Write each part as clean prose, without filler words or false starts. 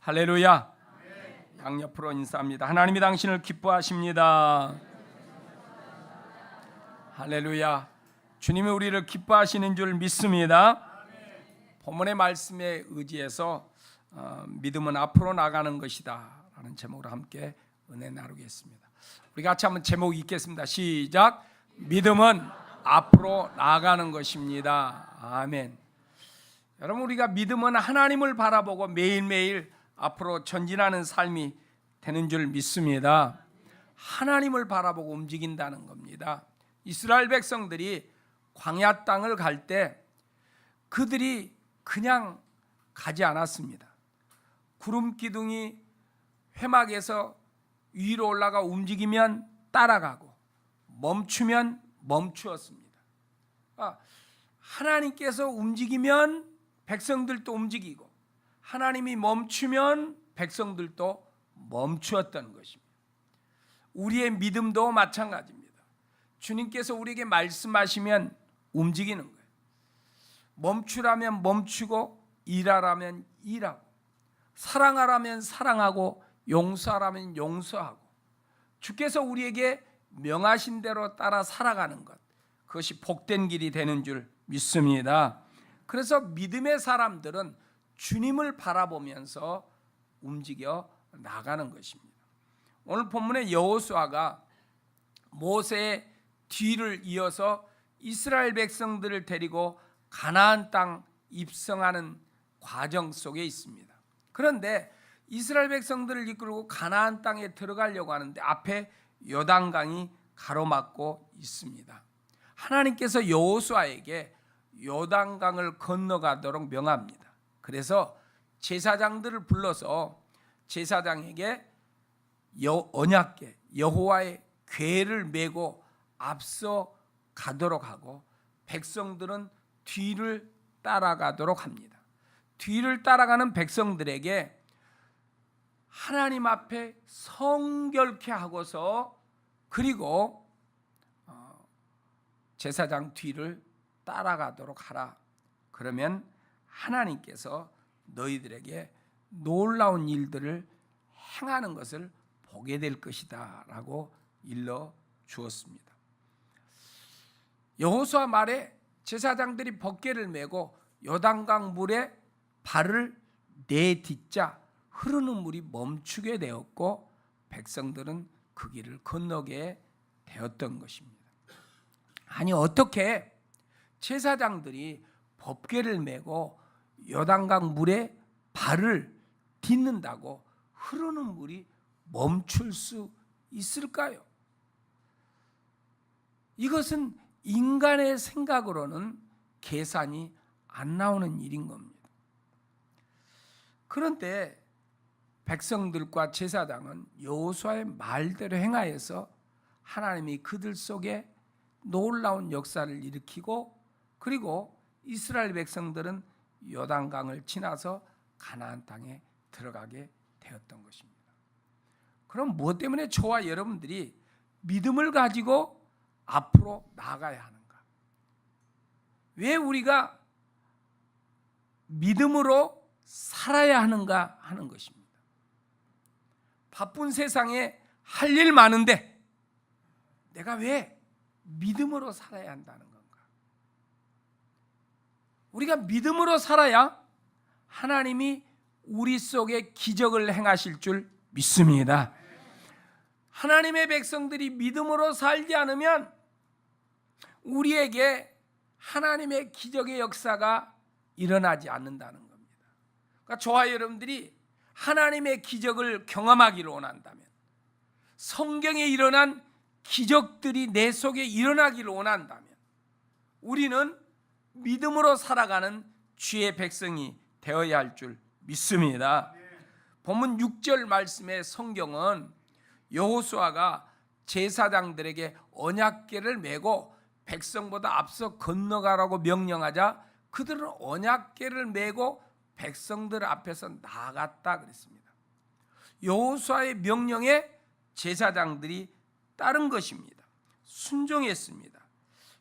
할렐루야. 양옆으로 인사합니다. 하나님이 당신을 기뻐하십니다. 할렐루야. 주님이 우리를 기뻐하시는 줄 믿습니다. 본문의 말씀에 의지해서 믿음은 앞으로 나가는 것이다 라는 제목으로 함께 은혜 나누겠습니다. 우리 같이 한번 제목 읽겠습니다. 시작. 믿음은 앞으로 나가는 것입니다. 아멘. 여러분, 우리가 믿음은 하나님을 바라보고 매일매일 앞으로 전진하는 삶이 되는 줄 믿습니다. 하나님을 바라보고 움직인다는 겁니다. 이스라엘 백성들이 광야 땅을 갈 때 그들이 그냥 가지 않았습니다. 구름 기둥이 회막에서 위로 올라가 움직이면 따라가고 멈추면 멈추었습니다. 하나님께서 움직이면 백성들도 움직이고 하나님이 멈추면 백성들도 멈추었던 것입니다. 우리의 믿음도 마찬가지입니다. 주님께서 우리에게 말씀하시면 움직이는 거예요. 멈추라면 멈추고 일하라면 일하고 사랑하라면 사랑하고 용서하라면 용서하고 주께서 우리에게 명하신 대로 따라 살아가는 것, 그것이 복된 길이 되는 줄 믿습니다. 그래서 믿음의 사람들은 주님을 바라보면서 움직여 나가는 것입니다. 오늘 본문의 여호수아가 모세의 뒤를 이어서 이스라엘 백성들을 데리고 가나안 땅 입성하는 과정 속에 있습니다. 그런데 이스라엘 백성들을 이끌고 가나안 땅에 들어가려고 하는데 앞에 요단강이 가로막고 있습니다. 하나님께서 여호수아에게 요단강을 건너가도록 명합니다. 그래서 제사장들을 불러서 제사장에게 언약궤 여호와의 궤를 메고 앞서 가도록 하고 백성들은 뒤를 따라가도록 합니다. 뒤를 따라가는 백성들에게 하나님 앞에 성결케 하고서 그리고 제사장 뒤를 따라가도록 하라. 그러면 하나님께서 너희들에게 놀라운 일들을 행하는 것을 보게 될 것이다 라고 일러 주었습니다. 여호수아 말에 제사장들이 법궤를 메고 요단강 물에 발을 내딛자 흐르는 물이 멈추게 되었고 백성들은 그 길을 건너게 되었던 것입니다. 아니, 어떻게 제사장들이 법궤를 메고 요단강 물에 발을 딛는다고 흐르는 물이 멈출 수 있을까요? 이것은 인간의 생각으로는 계산이 안 나오는 일인 겁니다. 그런데 백성들과 제사장은 여호수아의 말대로 행하여서 하나님이 그들 속에 놀라운 역사를 일으키고 그리고 이스라엘 백성들은 요단강을 지나서 가나안 땅에 들어가게 되었던 것입니다. 그럼 무엇 때문에 저와 여러분들이 믿음을 가지고 앞으로 나아가야 하는가? 왜 우리가 믿음으로 살아야 하는가 하는 것입니다. 바쁜 세상에 할 일 많은데 내가 왜 믿음으로 살아야 한다는 건가? 우리가 믿음으로 살아야 하나님이 우리 속에 기적을 행하실 줄 믿습니다. 하나님의 백성들이 믿음으로 살지 않으면 우리에게 하나님의 기적의 역사가 일어나지 않는다는 겁니다. 그러니까 저와 여러분들이 하나님의 기적을 경험하기를 원한다면, 성경에 일어난 기적들이 내 속에 일어나기를 원한다면 우리는 믿음으로 살아가는 주의 백성이 되어야 할 줄 믿습니다. 본문 6절 말씀의 성경은 여호수아가 제사장들에게 언약궤를 메고 백성보다 앞서 건너가라고 명령하자 그들은 언약궤를 메고 백성들 앞에서 나갔다 그랬습니다. 여호수아의 명령에 제사장들이 따른 것입니다. 순종했습니다.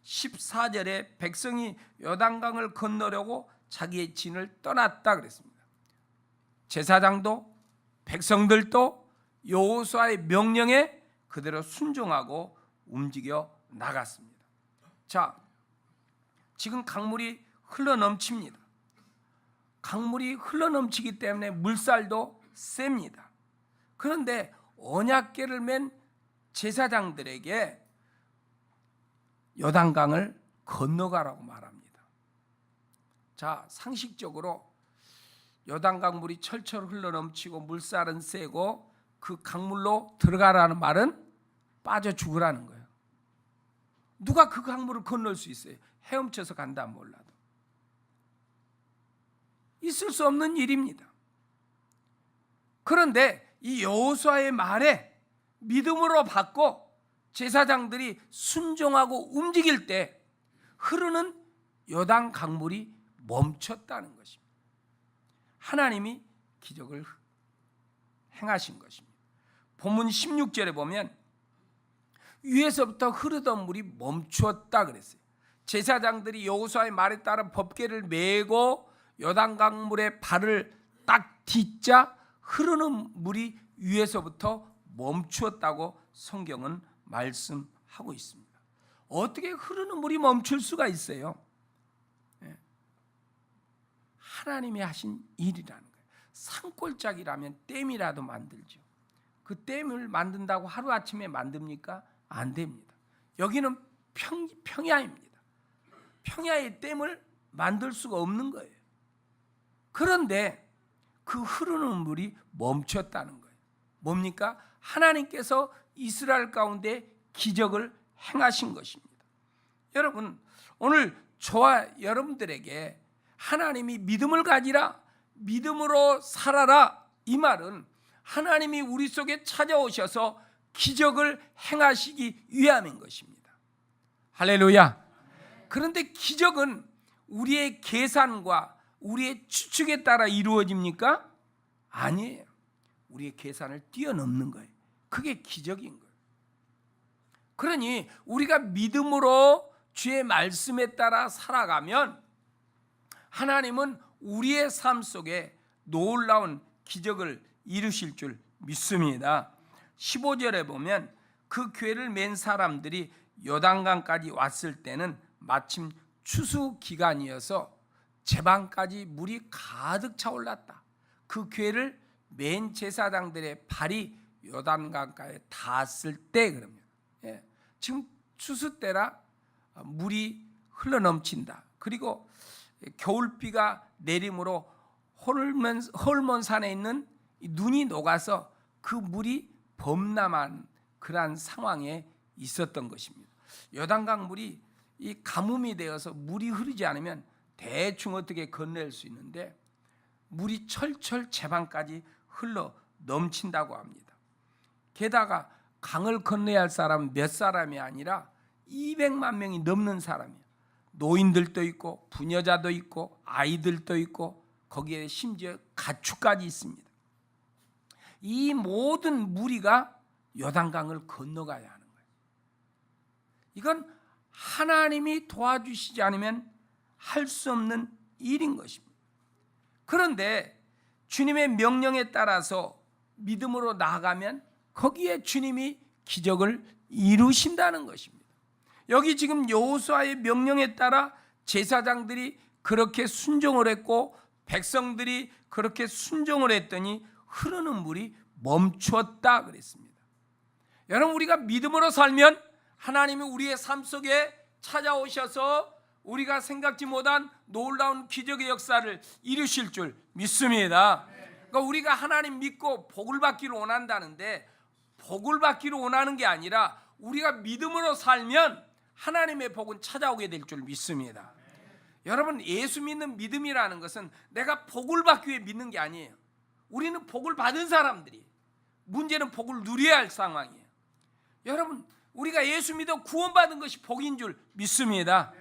14절에 백성이 요단강을 건너려고 자기의 진을 떠났다 그랬습니다. 제사장도 백성들도 여호수아의 명령에 그대로 순종하고 움직여 나갔습니다. 자, 지금 강물이 흘러넘칩니다. 강물이 흘러넘치기 때문에 물살도 셉니다. 그런데 언약궤를 맨 제사장들에게 요단강을 건너가라고 말합니다. 자, 상식적으로 요단강 물이 철철 흘러넘치고 물살은 세고 그 강물로 들어가라는 말은 빠져 죽으라는 거예요. 누가 그 강물을 건널 수 있어요? 헤엄쳐서 간다 몰라도. 있을 수 없는 일입니다. 그런데 이 여호수아의 말에 믿음으로 받고 제사장들이 순종하고 움직일 때 흐르는 요단 강물이 멈췄다는 것입니다. 하나님이 기적을 행하신 것입니다. 본문 16절에 보면 위에서부터 흐르던 물이 멈추었다 그랬어요. 제사장들이 여호수아의 말에 따라 법궤를 메고 요단 강물에 발을 딱 딛자 흐르는 물이 위에서부터 멈추었다고 성경은 말씀하고 있습니다. 어떻게 흐르는 물이 멈출 수가 있어요? 하나님이 하신 일이라는 거예요. 산골짜기라면 댐이라도 만들죠. 그 댐을 만든다고 하루아침에 만듭니까? 안 됩니다. 여기는 평야입니다. 평야의 댐을 만들 수가 없는 거예요. 그런데 그 흐르는 물이 멈췄다는 거예요. 뭡니까? 하나님께서 이스라엘 가운데 기적을 행하신 것입니다. 여러분, 오늘 저와 여러분들에게 하나님이 믿음을 가지라, 믿음으로 살아라, 이 말은 하나님이 우리 속에 찾아오셔서 기적을 행하시기 위함인 것입니다. 할렐루야. 그런데 기적은 우리의 계산과 우리의 추측에 따라 이루어집니까? 아니에요. 우리의 계산을 뛰어넘는 거예요. 그게 기적인 거예요. 그러니 우리가 믿음으로 주의 말씀에 따라 살아가면 하나님은 우리의 삶 속에 놀라운 기적을 이루실 줄 믿습니다. 15절에 보면 그 궤를 맨 사람들이 요단강까지 왔을 때는 마침 추수 기간이어서 제방까지 물이 가득 차올랐다. 그 궤를 맨 제사장들의 발이 요단강가에 닿았을 때 그럽니다. 지금 추수 때라 물이 흘러넘친다. 그리고 겨울비가 내림으로 홀몬산에 있는 눈이 녹아서 그 물이 범람한 그러한 상황에 있었던 것입니다. 요단강 물이 이 가뭄이 되어서 물이 흐르지 않으면 대충 어떻게 건넬 수 있는데 물이 철철 제방까지 흘러 넘친다고 합니다. 게다가 강을 건너야 할 사람은 몇 사람이 아니라 200만 명이 넘는 사람이에요. 노인들도 있고 부녀자도 있고 아이들도 있고 거기에 심지어 가축까지 있습니다. 이 모든 무리가 요단강을 건너가야 하는 거예요. 이건 하나님이 도와주시지 않으면 할 수 없는 일인 것입니다. 그런데 주님의 명령에 따라서 믿음으로 나아가면 거기에 주님이 기적을 이루신다는 것입니다. 여기 지금 여호수아의 명령에 따라 제사장들이 그렇게 순종을 했고 백성들이 그렇게 순종을 했더니 흐르는 물이 멈추었다 그랬습니다. 여러분, 우리가 믿음으로 살면 하나님이 우리의 삶 속에 찾아오셔서 우리가 생각지 못한 놀라운 기적의 역사를 이루실 줄 믿습니다. 그러니까 우리가 하나님 믿고 복을 받기를 원한다는데 복을 받기를 원하는 게 아니라 우리가 믿음으로 살면 하나님의 복은 찾아오게 될 줄 믿습니다. 여러분, 예수 믿는 믿음이라는 것은 내가 복을 받기 위해 믿는 게 아니에요. 우리는 복을 받은 사람들이, 문제는 복을 누려야 할 상황이에요. 여러분, 우리가 예수 믿어 구원받은 것이 복인 줄 믿습니다.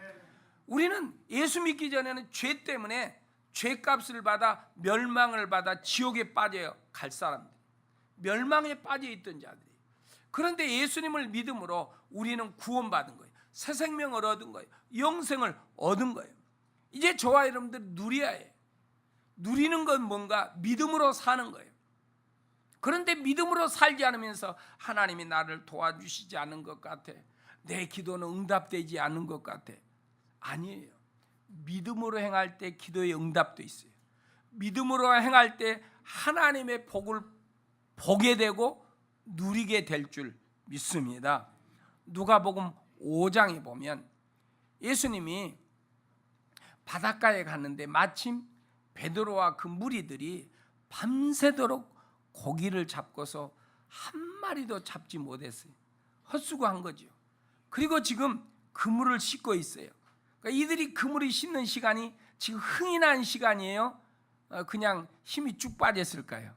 우리는 예수 믿기 전에는 죄 때문에 죄값을 받아 멸망을 받아 지옥에 빠져 갈 사람들, 멸망에 빠져 있던 자들이. 그런데 예수님을 믿음으로 우리는 구원받은 거예요. 새 생명을 얻은 거예요. 영생을 얻은 거예요. 이제 저와 여러분들 누려야 해요. 누리는 건 뭔가? 믿음으로 사는 거예요. 그런데 믿음으로 살지 않으면서 하나님이 나를 도와주시지 않은 것 같아, 내 기도는 응답되지 않은 것 같아. 아니에요. 믿음으로 행할 때 기도의 응답도 있어요. 믿음으로 행할 때 하나님의 복을 보게 되고 누리게 될 줄 믿습니다. 누가복음 5장에 보면 예수님이 바닷가에 갔는데 마침 베드로와 그 무리들이 밤새도록 고기를 잡고서 한 마리도 잡지 못했어요. 헛수고한 거죠. 그리고 지금 그물을 씻고 있어요. 그러니까 이들이 그물을 씻는 시간이 지금 흥이 난 시간이에요? 그냥 힘이 쭉 빠졌을까요?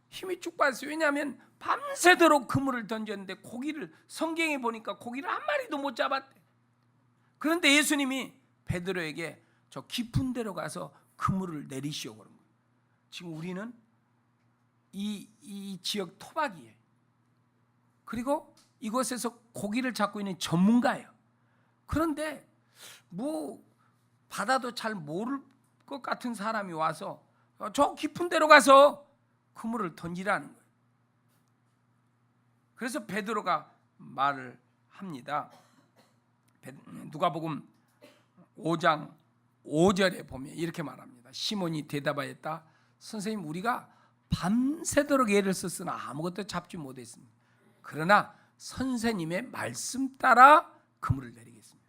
힘이 쭉 빠졌어요. 왜냐하면 밤새도록 그물을 던졌는데 고기를, 성경에 보니까 고기를 한 마리도 못 잡았대. 그런데 예수님이 베드로에게 저 깊은 데로 가서 그물을 내리시오 그런 거예요. 지금 우리는 이 지역 토박이에요. 그리고 이곳에서 고기를 잡고 있는 전문가예요. 그런데 뭐 바다도 잘 모를 것 같은 사람이 와서 저 깊은 데로 가서 그물을 던지라는 거예요. 그래서 베드로가 말을 합니다. 누가복음 5장 5절에 보면 이렇게 말합니다. 시몬이 대답하였다. 선생님, 우리가 밤새도록 애를 썼으나 아무것도 잡지 못했습니다. 그러나 선생님의 말씀 따라 그물을 내리겠습니다.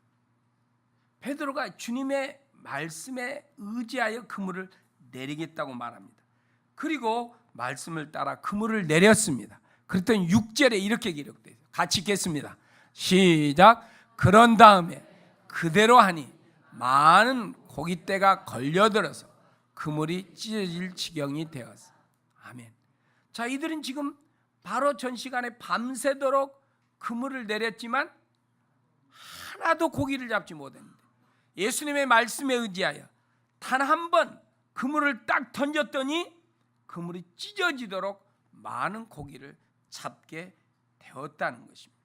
베드로가 주님의 말씀에 의지하여 그물을 내리겠다고 말합니다. 그리고 말씀을 따라 그물을 내렸습니다. 그랬더니 6절에 이렇게 기록되어 있어요. 같이 읽겠습니다. 시작. 그런 다음에 그대로 하니 많은 고깃대가 걸려들어서 그물이 찢어질 지경이 되었어. 아멘. 자, 이들은 지금 바로 전 시간에 밤새도록 그물을 내렸지만 하나도 고기를 잡지 못했는데 예수님의 말씀에 의지하여 단 한 번 그물을 딱 던졌더니 그물이 찢어지도록 많은 고기를 잡게 되었다는 것입니다.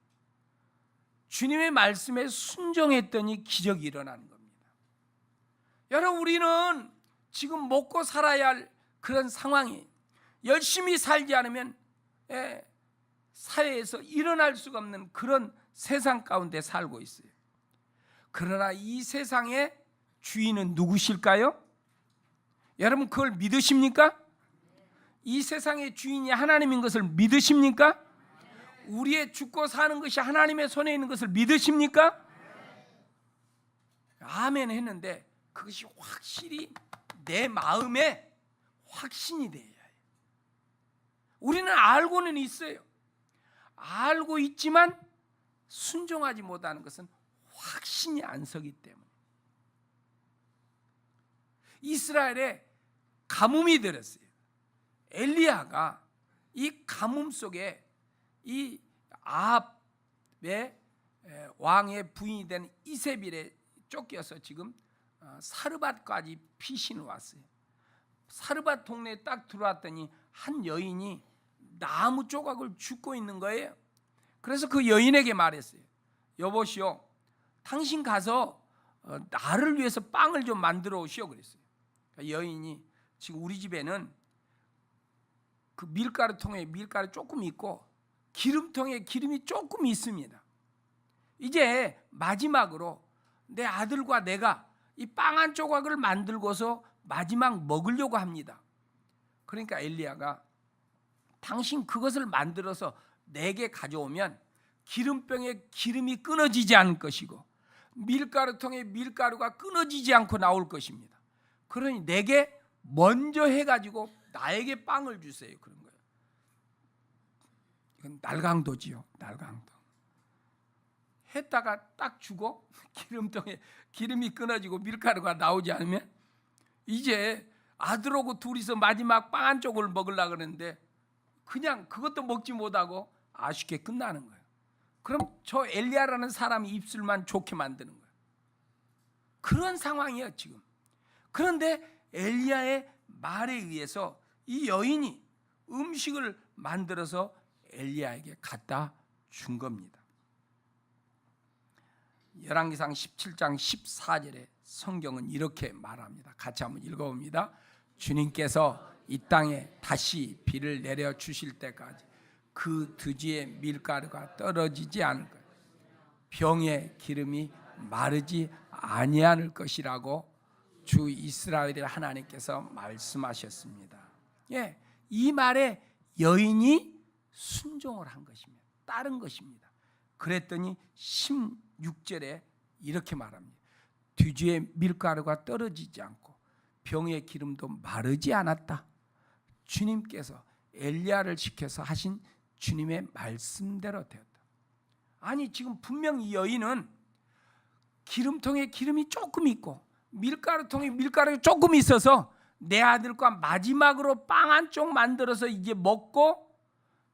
주님의 말씀에 순종했더니 기적이 일어나는 겁니다. 여러분, 우리는 지금 먹고 살아야 할 그런 상황이, 열심히 살지 않으면 사회에서 일어날 수가 없는 그런 세상 가운데 살고 있어요. 그러나 이 세상의 주인은 누구실까요? 여러분, 그걸 믿으십니까? 이 세상의 주인이 하나님인 것을 믿으십니까? 우리의 죽고 사는 것이 하나님의 손에 있는 것을 믿으십니까? 아멘 했는데 그것이 확실히 내 마음에 확신이 돼야 해요. 우리는 알고는 있어요. 알고 있지만 순종하지 못하는 것은 확신이 안 서기 때문에. 이스라엘에 가뭄이 들었어요. 엘리야가 이 가뭄 속에 이 아합의 왕의 부인이 된 이세벨에 쫓겨서 지금 사르밧까지 피신을 왔어요. 사르밧 동네에 딱 들어왔더니 한 여인이 나무 조각을 줍고 있는 거예요. 그래서 그 여인에게 말했어요. 여보시오, 당신 가서 나를 위해서 빵을 좀 만들어 오시오 그랬어요. 그러니까 여인이, 지금 우리 집에는 그 밀가루통에 밀가루 조금 있고 기름통에 기름이 조금 있습니다. 이제 마지막으로 내 아들과 내가 이 빵 한 조각을 만들고서 마지막 먹으려고 합니다. 그러니까 엘리야가 당신 그것을 만들어서 내게 가져오면 기름병에 기름이 끊어지지 않을 것이고 밀가루통에 밀가루가 끊어지지 않고 나올 것입니다. 그러니 내게 먼저 해가지고 나에게 빵을 주세요. 그런 거예요. 이건 날강도지요. 날강도. 했다가 딱 주고 기름통에 기름이 끊어지고 밀가루가 나오지 않으면 이제 아들하고 둘이서 마지막 빵 한 쪽을 먹으려고 그러는데 그냥 그것도 먹지 못하고 아쉽게 끝나는 거예요. 그럼 저 엘리야라는 사람이 입술만 좋게 만드는 거예요. 그런 상황이에요 지금. 그런데 엘리야의 말에 의해서 이 여인이 음식을 만들어서 엘리야에게 갖다 준 겁니다. 열왕기상 17장 14절에 성경은 이렇게 말합니다. 같이 한번 읽어봅니다. 주님께서 이 땅에 다시 비를 내려 주실 때까지 그 드지의 밀가루가 떨어지지 않을 거예요. 병의 기름이 마르지 아니할 것이라고 주 이스라엘의 하나님께서 말씀하셨습니다. 예, 이 말에 여인이 순종을 한 것입니다. 따른 것입니다. 그랬더니 16절에 이렇게 말합니다. 뒤지의 밀가루가 떨어지지 않고 병의 기름도 마르지 않았다. 주님께서 엘리야를 시켜서 하신 주님의 말씀대로 되었다. 아니 지금 분명 이 여인은 기름통에 기름이 조금 있고 밀가루통에 밀가루가 조금 있어서 내 아들과 마지막으로 빵 한 쪽 만들어서 이제 먹고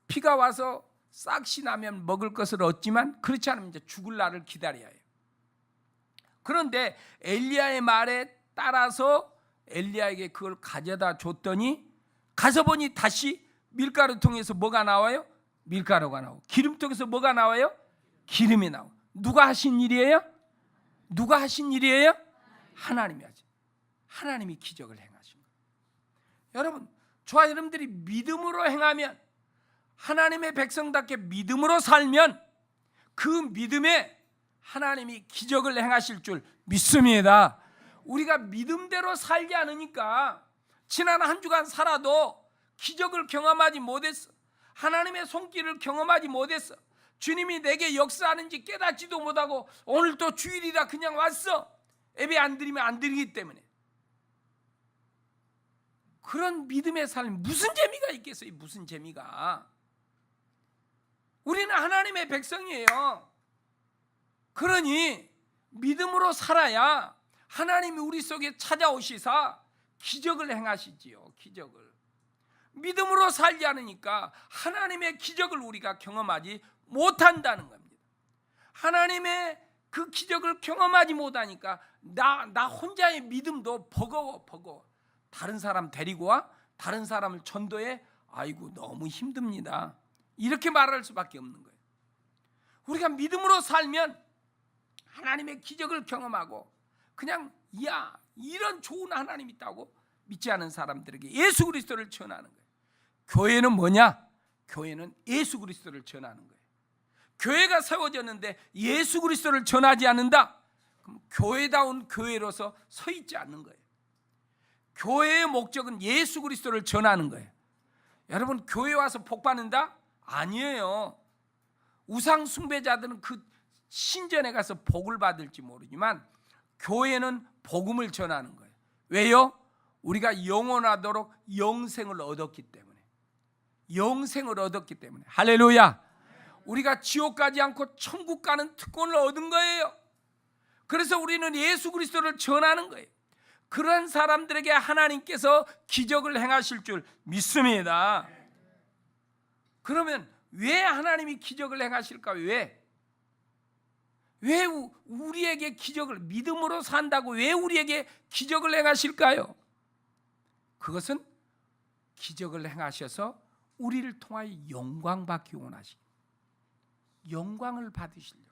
피가 와서 싹시 나면 먹을 것을 얻지만 그렇지 않으면 이제 죽을 날을 기다려야 해요. 그런데 엘리야의 말에 따라서 엘리야에게 그걸 가져다 줬더니 가서 보니 다시 밀가루통에서 뭐가 나와요? 밀가루가 나오고 기름통에서 뭐가 나와요? 기름이 나오고. 누가 하신 일이에요? 누가 하신 일이에요? 하나님이 하죠. 하나님이 기적을 행하신 거예요. 여러분, 저와 여러분들이 믿음으로 행하면, 하나님의 백성답게 믿음으로 살면 그 믿음에 하나님이 기적을 행하실 줄 믿습니다. 우리가 믿음대로 살지 않으니까 지난 한 주간 살아도 기적을 경험하지 못했어. 하나님의 손길을 경험하지 못했어. 주님이 내게 역사하는지 깨닫지도 못하고 오늘 또 주일이라 그냥 왔어. 예배 안 드리면 안 드리기 때문에. 그런 믿음의 삶 무슨 재미가 있겠어요? 무슨 재미가. 우리는 하나님의 백성이에요. 그러니 믿음으로 살아야 하나님이 우리 속에 찾아오시사 기적을 행하시지요. 기적을. 믿음으로 살지 않으니까 하나님의 기적을 우리가 경험하지 못한다는 겁니다. 하나님의 그 기적을 경험하지 못하니까 나 혼자의 믿음도 버거워. 다른 사람 데리고 와, 다른 사람을 전도해, 아이고 너무 힘듭니다. 이렇게 말할 수밖에 없는 거예요. 우리가 믿음으로 살면 하나님의 기적을 경험하고 그냥 야 이런 좋은 하나님이 있다고 믿지 않은 사람들에게 예수 그리스도를 전하는 거예요. 교회는 뭐냐? 교회는 예수 그리스도를 전하는 거예요. 교회가 세워졌는데 예수 그리스도를 전하지 않는다? 그럼 교회다운 교회로서 서 있지 않는 거예요. 교회의 목적은 예수 그리스도를 전하는 거예요. 여러분, 교회 와서 복 받는다? 아니에요. 우상 숭배자들은 그 신전에 가서 복을 받을지 모르지만 교회는 복음을 전하는 거예요. 왜요? 우리가 영원하도록 영생을 얻었기 때문에. 영생을 얻었기 때문에. 할렐루야. 우리가 지옥 가지 않고 천국 가는 특권을 얻은 거예요. 그래서 우리는 예수 그리스도를 전하는 거예요. 그런 사람들에게 하나님께서 기적을 행하실 줄 믿습니다. 그러면 왜 하나님이 기적을 행하실까? 왜 우리에게 기적을, 믿음으로 산다고 왜 우리에게 기적을 행하실까요? 그것은 기적을 행하셔서 우리를 통하여 영광 받기 원하시고 영광을 받으시려고.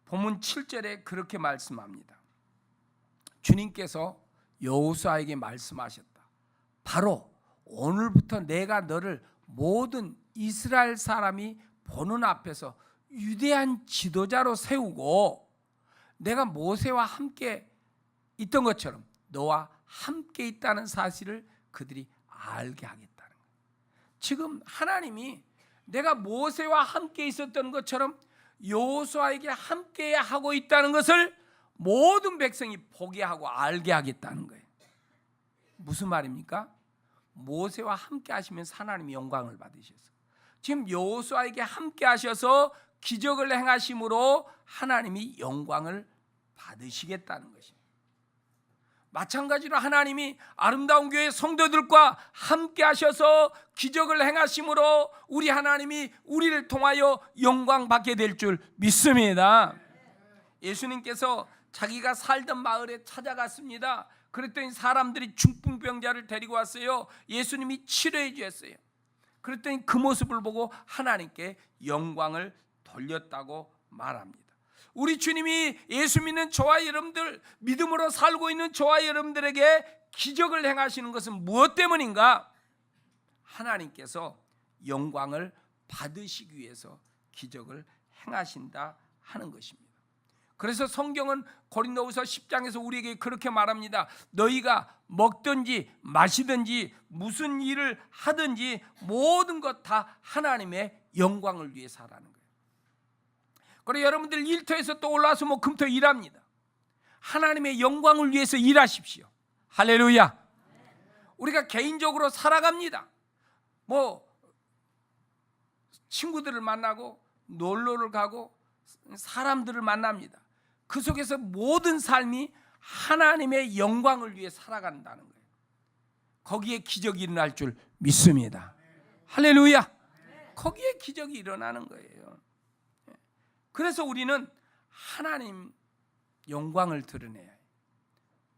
본문 7절에 그렇게 말씀합니다. 주님께서 여호수아에게 말씀하셨다. 바로 오늘부터 내가 너를 모든 이스라엘 사람이 보는 앞에서 위대한 지도자로 세우고 내가 모세와 함께 있던 것처럼 너와 함께 있다는 사실을 그들이 알게 하겠다는 거예요. 지금 하나님이 내가 모세와 함께 있었던 것처럼 여호수아에게 함께 하고 있다는 것을 모든 백성이 보게 하고 알게 하겠다는 거예요. 무슨 말입니까? 모세와 함께 하시면서 하나님이 영광을 받으셨어요. 지금 여호수아에게 함께 하셔서 기적을 행하심으로 하나님이 영광을 받으시겠다는 것입니다. 마찬가지로 하나님이 아름다운 교회 성도들과 함께 하셔서 기적을 행하심으로 우리 하나님이 우리를 통하여 영광 받게 될 줄 믿습니다. 예수님께서 자기가 살던 마을에 찾아갔습니다. 그랬더니 사람들이 중풍병자를 데리고 왔어요. 예수님이 치료해 주셨어요. 그랬더니 그 모습을 보고 하나님께 영광을 돌렸다고 말합니다. 우리 주님이 예수 믿는 저와 여러분들, 믿음으로 살고 있는 저와 여러분들에게 기적을 행하시는 것은 무엇 때문인가? 하나님께서 영광을 받으시기 위해서 기적을 행하신다 하는 것입니다. 그래서 성경은 고린도후서 10장에서 우리에게 그렇게 말합니다. 너희가 먹든지 마시든지 무슨 일을 하든지 모든 것 다 하나님의 영광을 위해서 하라는 거예요. 그리고 여러분들 일터에서 또 올라와서 금토 일합니다. 하나님의 영광을 위해서 일하십시오. 할렐루야. 우리가 개인적으로 살아갑니다. 친구들을 만나고 놀러를 가고 사람들을 만납니다. 그 속에서 모든 삶이 하나님의 영광을 위해 살아간다는 거예요. 거기에 기적이 일어날 줄 믿습니다. 할렐루야. 거기에 기적이 일어나는 거예요. 그래서 우리는 하나님 영광을 드러내야 해요.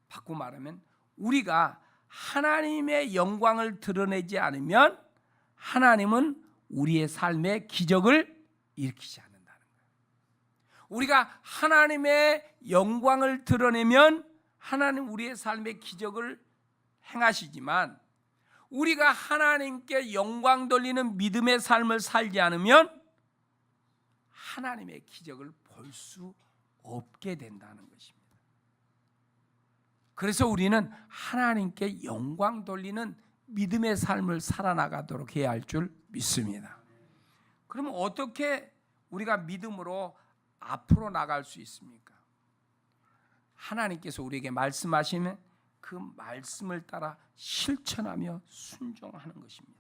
바꾸고 말하면 우리가 하나님의 영광을 드러내지 않으면 하나님은 우리의 삶에 기적을 일으키지 않는다는 거예요. 우리가 하나님의 영광을 드러내면 하나님 우리의 삶에 기적을 행하시지만 우리가 하나님께 영광 돌리는 믿음의 삶을 살지 않으면 하나님의 기적을 볼 수 없게 된다는 것입니다. 그래서 우리는 하나님께 영광 돌리는 믿음의 삶을 살아나가도록 해야 할 줄 믿습니다. 그러면 어떻게 우리가 믿음으로 앞으로 나갈 수 있습니까? 하나님께서 우리에게 말씀하시면 그 말씀을 따라 실천하며 순종하는 것입니다.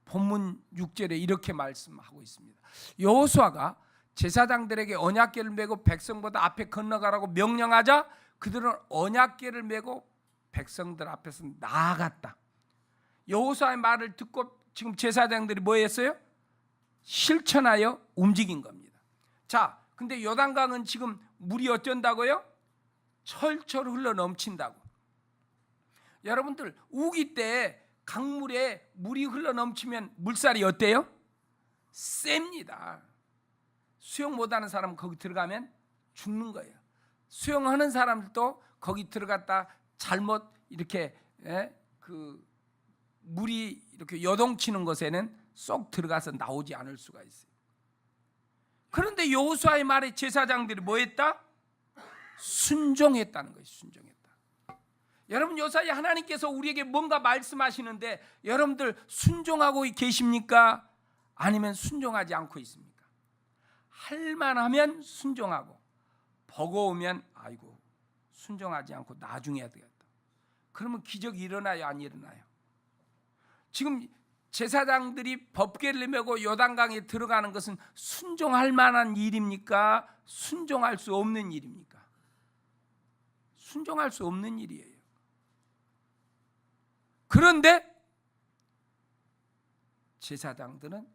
본문 6절에 이렇게 말씀하고 있습니다. 여호수아가 제사장들에게 언약궤를 메고 백성보다 앞에 건너가라고 명령하자 그들은 언약궤를 메고 백성들 앞에서 나아갔다. 여호수아의 말을 듣고 지금 제사장들이 뭐 했어요? 실천하여 움직인 겁니다. 자, 근데 요단강은 지금 물이 어쩐다고요? 철철 흘러 넘친다고. 여러분들 우기 때 강물에 물이 흘러 넘치면 물살이 어때요? 셉니다. 수영 못하는 사람은 거기 들어가면 죽는 거예요. 수영하는 사람들도 거기 들어갔다 잘못 이렇게 물이 이렇게 요동치는 곳에는 쏙 들어가서 나오지 않을 수가 있어요. 그런데 여호수아의 말에 제사장들이 뭐 했다? 순종했다는 거예요. 순종했다. 여러분 요사이 하나님께서 우리에게 뭔가 말씀하시는데 여러분들 순종하고 계십니까? 아니면 순종하지 않고 있습니까? 할만하면 순종하고 버거우면 아이고 순종하지 않고 나중에 해야 되겠다. 그러면 기적이 일어나요? 안 일어나요? 지금 제사장들이 법궤를 메고 요단강에 들어가는 것은 순종할 만한 일입니까? 순종할 수 없는 일입니까? 순종할 수 없는 일이에요. 그런데 제사장들은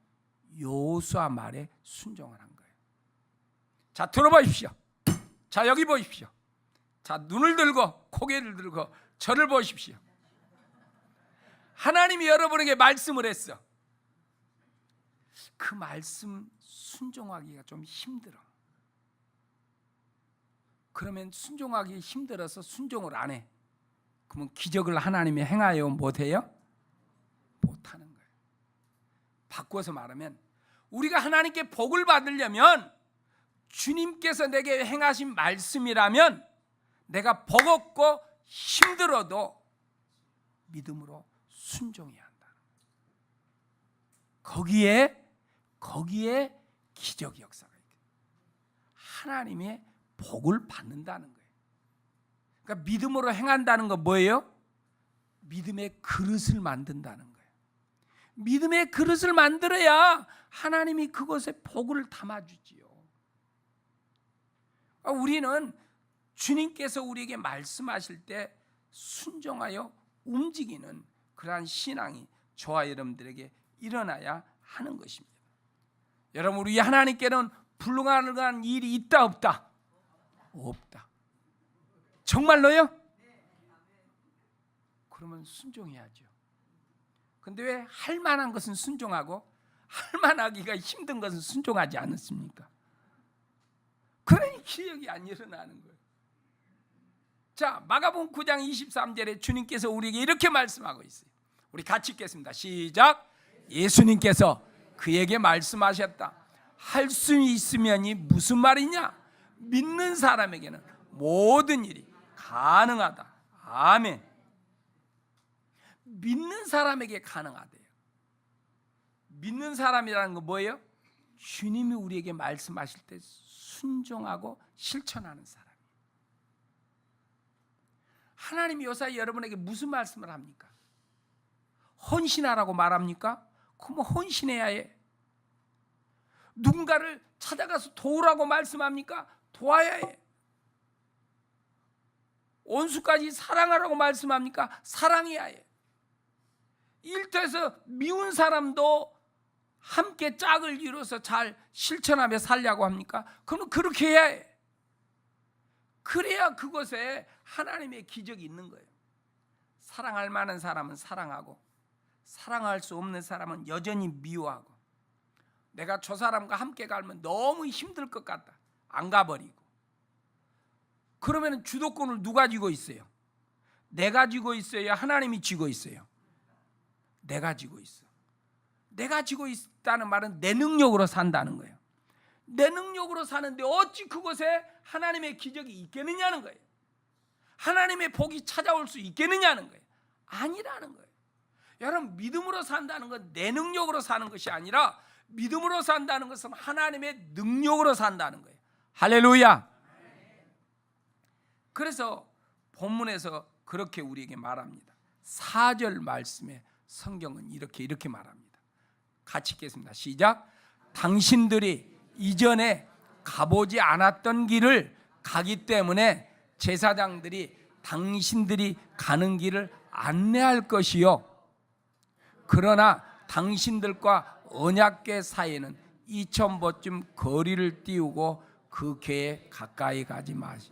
여호수아 말에 순종을 한 거예요. 자, 들어보십시오. 자, 여기 보십시오. 자, 눈을 들고 고개를 들고 저를 보십시오. 하나님이 여러분에게 말씀을 했어. 그 말씀 순종하기가 좀 힘들어. 그러면 순종하기 힘들어서 순종을 안 해. 그러면 기적을 하나님이 행하여 못해요? 못하는 거예요. 바꿔서 말하면 우리가 하나님께 복을 받으려면 주님께서 내게 행하신 말씀이라면 내가 버겁고 힘들어도 믿음으로 순종해야 한다. 거기에 기적 역사가 있다. 하나님의 복을 받는다는 거예요. 그러니까 믿음으로 행한다는 건 뭐예요? 믿음의 그릇을 만든다는 거예요. 믿음의 그릇을 만들어야 하나님이 그것에 복을 담아주지요. 우리는 주님께서 우리에게 말씀하실 때 순종하여 움직이는 그러한 신앙이 저와 여러분들에게 일어나야 하는 것입니다. 여러분, 우리 하나님께는 불가능한 일이 있다 없다? 없다. 정말로요? 그러면 순종해야죠. 근데 왜 할 만한 것은 순종하고 할 만하기가 힘든 것은 순종하지 않습니까? 그러니까 기억이 안 일어나는 거예요. 자, 마가복음 9장 23절에 주님께서 우리에게 이렇게 말씀하고 있어요. 우리 같이 읽겠습니다. 시작. 예수님께서 그에게 말씀하셨다. 할 수 있으면이 무슨 말이냐? 믿는 사람에게는 모든 일이 가능하다. 아멘. 믿는 사람에게 가능하대요. 믿는 사람이라는 건 뭐예요? 주님이 우리에게 말씀하실 때 순종하고 실천하는 사람. 하나님이 요사이 여러분에게 무슨 말씀을 합니까? 헌신하라고 말합니까? 그럼 헌신해야 해. 누군가를 찾아가서 도우라고 말씀합니까? 도와야 해. 원수까지 사랑하라고 말씀합니까? 사랑해야 해. 일터에서 미운 사람도 함께 짝을 이뤄서 잘 실천하며 살려고 합니까? 그럼 그렇게 해야 해. 그래야 그곳에 하나님의 기적이 있는 거예요. 사랑할 만한 사람은 사랑하고, 사랑할 수 없는 사람은 여전히 미워하고, 내가 저 사람과 함께 가면 너무 힘들 것 같다, 안 가버리고. 그러면 주도권을 누가 쥐고 있어요? 내가 쥐고 있어요? 하나님이 쥐고 있어요? 내가 쥐고 있어. 내가 쥐고 있다는 말은 내 능력으로 산다는 거예요. 내 능력으로 사는데 어찌 그곳에 하나님의 기적이 있겠느냐는 거예요. 하나님의 복이 찾아올 수 있겠느냐는 거예요. 아니라는 거예요. 여러분, 믿음으로 산다는 건 내 능력으로 사는 것이 아니라 믿음으로 산다는 것은 하나님의 능력으로 산다는 거예요. 할렐루야. 그래서 본문에서 그렇게 우리에게 말합니다. 4절 말씀에 성경은 이렇게 말합니다. 같이 읽겠습니다. 시작. 당신들이 이전에 가보지 않았던 길을 가기 때문에 제사장들이 당신들이 가는 길을 안내할 것이요, 그러나 당신들과 언약궤 사이에는 2000보쯤 거리를 띄우고 그 궤에 가까이 가지 마시.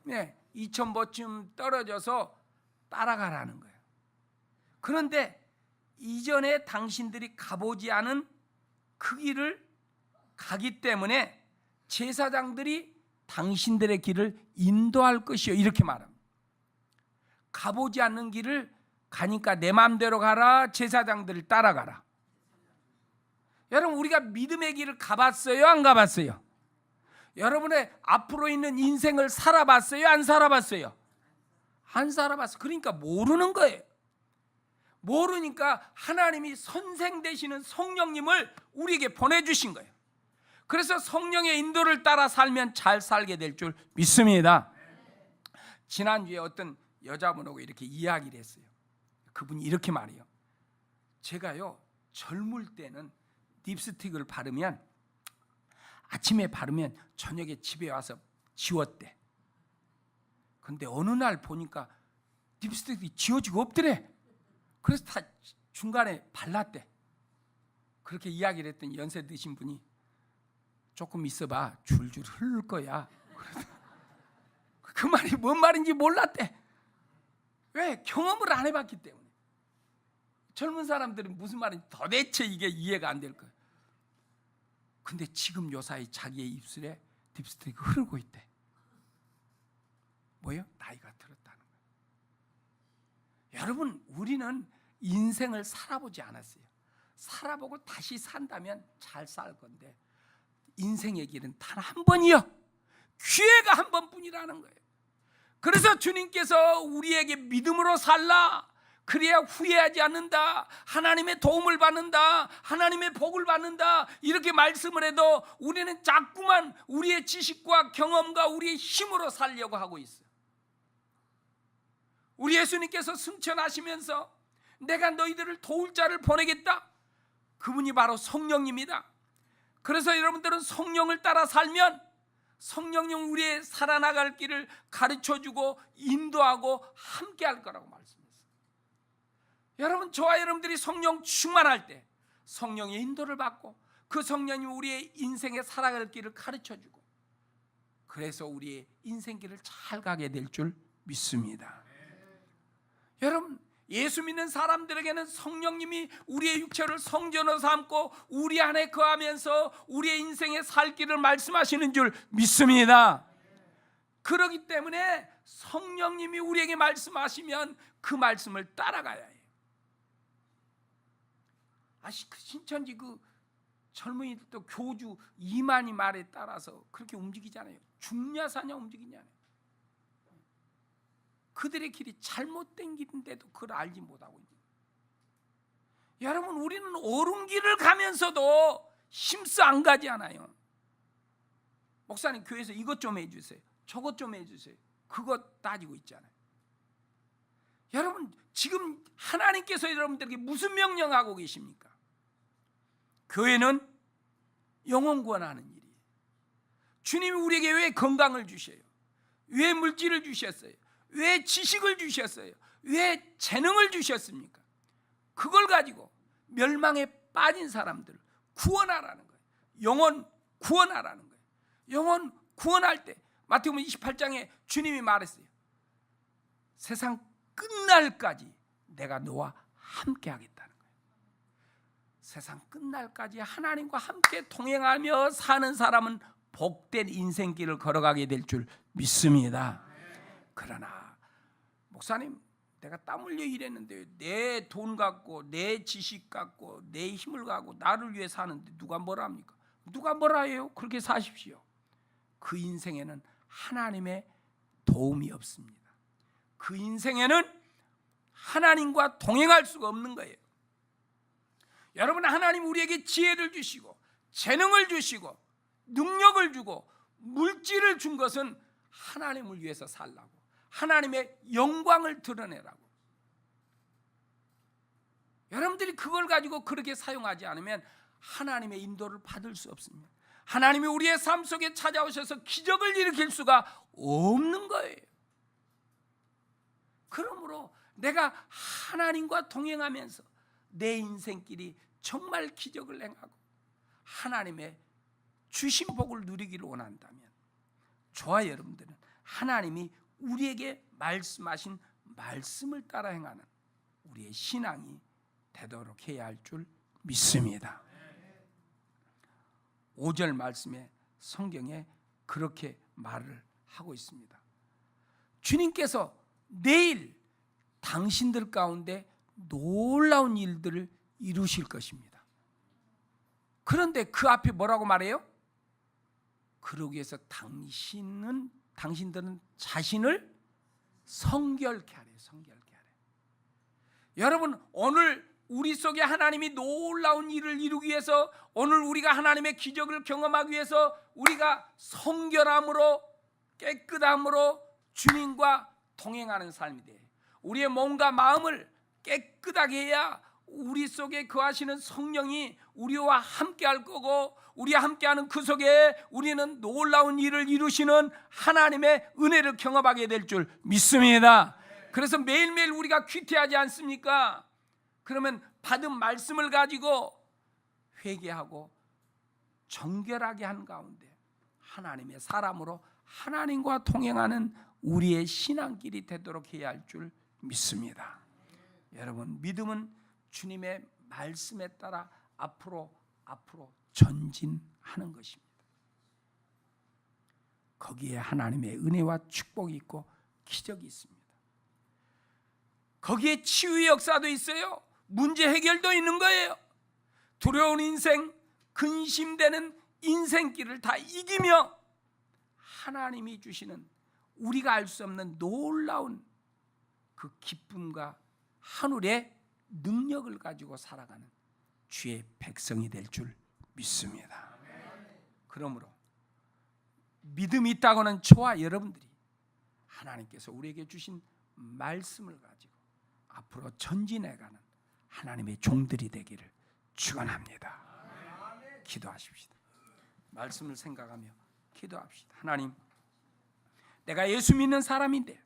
네, 2000보쯤 떨어져서 따라가라는 거예요. 그런데 이전에 당신들이 가보지 않은 그 길을 가기 때문에 제사장들이 당신들의 길을 인도할 것이요, 이렇게 말합니다. 가보지 않는 길을 가니까 내 마음대로 가라, 제사장들을 따라가라. 여러분, 우리가 믿음의 길을 가봤어요, 안 가봤어요? 여러분의 앞으로 있는 인생을 살아봤어요, 안 살아봤어요? 안 살아봤어요. 그러니까 모르는 거예요. 모르니까 하나님이 선생 되시는 성령님을 우리에게 보내주신 거예요. 그래서 성령의 인도를 따라 살면 잘 살게 될 줄 믿습니다. 지난주에 어떤 여자분하고 이렇게 이야기를 했어요. 그분이 이렇게 말해요. 제가요, 젊을 때는 립스틱을 바르면, 아침에 바르면 저녁에 집에 와서 지웠대. 근데 어느 날 보니까 립스틱이 지워지고 없더래. 그래서 다 중간에 발랐대. 그렇게 이야기를 했더니 연세 드신 분이 조금 있어봐, 줄줄 흐를 거야. 그 말이 뭔 말인지 몰랐대. 왜? 경험을 안 해봤기 때문에. 젊은 사람들은 무슨 말인지 도대체 이게 이해가 안 될 거예요. 근데 지금 요사이 자기의 입술에 립스틱이 흐르고 있대. 뭐예요? 나이가 들었다는 거예요. 여러분, 우리는 인생을 살아보지 않았어요. 살아보고 다시 산다면 잘 살 건데, 인생의 길은 단 한 번이요, 기회가 한 번뿐이라는 거예요. 그래서 주님께서 우리에게 믿음으로 살라, 그래야 후회하지 않는다, 하나님의 도움을 받는다, 하나님의 복을 받는다, 이렇게 말씀을 해도 우리는 자꾸만 우리의 지식과 경험과 우리의 힘으로 살려고 하고 있어요. 우리 예수님께서 승천하시면서 내가 너희들을 도울 자를 보내겠다, 그분이 바로 성령입니다. 그래서 여러분들은 성령을 따라 살면 성령님 우리의 살아나갈 길을 가르쳐주고 인도하고 함께 할 거라고 말씀했어요. 여러분, 저와 여러분들이 성령 충만할 때 성령의 인도를 받고 그 성령이 우리의 인생에 살아갈 길을 가르쳐주고, 그래서 우리의 인생길을 잘 가게 될 줄 믿습니다. 여러분, 예수 믿는 사람들에게는 성령님이 우리의 육체를 성전으로 삼고 우리 안에 거하면서 우리의 인생의 살 길을 말씀하시는 줄 믿습니다. 그렇기 때문에 성령님이 우리에게 말씀하시면 그 말씀을 따라가야 해요. 신천지 그 젊은이들도 교주 이만희 말에 따라서 그렇게 움직이잖아요. 죽냐 사냐 움직이냐요. 그들의 길이 잘못된 길인데도 그걸 알지 못하고 있는. 여러분, 우리는 옳은 길을 가면서도 힘써 안 가지 않아요. 목사님, 교회에서 이것 좀 해주세요, 저것 좀 해주세요, 그것 따지고 있잖아요. 여러분, 지금 하나님께서 여러분들에게 무슨 명령하고 계십니까? 교회는 영혼 구원하는 일이에요. 주님이 우리에게 왜 건강을 주셔요? 왜 물질을 주셨어요? 왜 지식을 주셨어요? 왜 재능을 주셨습니까? 그걸 가지고 멸망에 빠진 사람들을 구원하라는 거예요. 영혼 구원하라는 거예요. 영혼 구원할 때 마태복음 28장에 주님이 말했어요. 세상 끝날까지 내가 너와 함께 하겠다는 거예요. 세상 끝날까지 하나님과 함께 동행하며 사는 사람은 복된 인생길을 걸어가게 될 줄 믿습니다. 그러나 목사님, 내가 땀 흘려 일했는데 내 돈 갖고 내 지식 갖고 내 힘을 갖고 나를 위해 사는데 누가 뭐라 합니까? 누가 뭐라 해요? 그렇게 사십시오. 그 인생에는 하나님의 도움이 없습니다. 그 인생에는 하나님과 동행할 수가 없는 거예요. 여러분, 하나님 우리에게 지혜를 주시고 재능을 주시고 능력을 주고 물질을 준 것은 하나님을 위해서 살라고, 하나님의 영광을 드러내라고. 여러분들이 그걸 가지고 그렇게 사용하지 않으면 하나님의 인도를 받을 수 없습니다. 하나님이 우리의 삶 속에 찾아오셔서 기적을 일으킬 수가 없는 거예요. 그러므로 내가 하나님과 동행하면서 내 인생길이 정말 기적을 행하고 하나님의 주신 복을 누리기를 원한다면, 저와 여러분들은 하나님이 우리에게 말씀하신 말씀을 따라 행하는 우리의 신앙이 되도록 해야 할 줄 믿습니다. 5절 말씀에 성경에 그렇게 말을 하고 있습니다. 주님께서 내일 당신들 가운데 놀라운 일들을 이루실 것입니다. 그런데 그 앞에 뭐라고 말해요? 그러기 위해서 당신들은 자신을 성결케 하래요. 성결케 하래요. 여러분, 오늘 우리 속에 하나님이 놀라운 일을 이루기 위해서, 오늘 우리가 하나님의 기적을 경험하기 위해서 우리가 성결함으로, 깨끗함으로 주님과 동행하는 삶이 돼요. 우리의 몸과 마음을 깨끗하게 해야 우리 속에 거하시는 성령이 우리와 함께 할 거고, 우리와 함께하는 그 속에 우리는 놀라운 일을 이루시는 하나님의 은혜를 경험하게 될 줄 믿습니다. 그래서 매일매일 우리가 귀태하지 않습니까? 그러면 받은 말씀을 가지고 회개하고 정결하게 한 가운데 하나님의 사람으로 하나님과 동행하는 우리의 신앙길이 되도록 해야 할 줄 믿습니다. 여러분, 믿음은 주님의 말씀에 따라 앞으로 전진하는 것입니다. 거기에 하나님의 은혜와 축복이 있고 기적이 있습니다. 거기에 치유의 역사도 있어요. 문제 해결도 있는 거예요. 두려운 인생, 근심되는 인생길을 다 이기며 하나님이 주시는 우리가 알 수 없는 놀라운 그 기쁨과 하늘의 능력을 가지고 살아가는 주의 백성이 될 줄 믿습니다. 그러므로 믿음이 있다고는 저와 여러분들이 하나님께서 우리에게 주신 말씀을 가지고 앞으로 전진해가는 하나님의 종들이 되기를 축원합니다. 기도하십시다. 말씀을 생각하며 기도합시다. 하나님, 내가 예수 믿는 사람인데,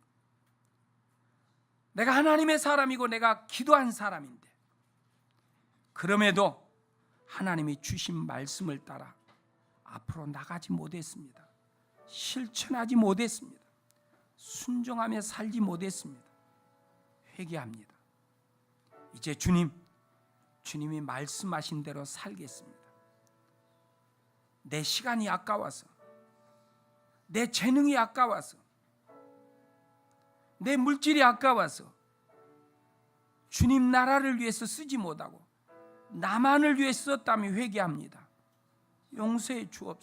내가 하나님의 사람이고 내가 기도한 사람인데, 그럼에도 하나님이 주신 말씀을 따라 앞으로 나가지 못했습니다. 실천하지 못했습니다. 순종하며 살지 못했습니다. 회개합니다. 이제 주님이 말씀하신 대로 살겠습니다. 내 시간이 아까워서, 내 재능이 아까워서, 내 물질이 아까워서 주님 나라를 위해서 쓰지 못하고 나만을 위해 썼다며 회개합니다. 용서해 주옵소서.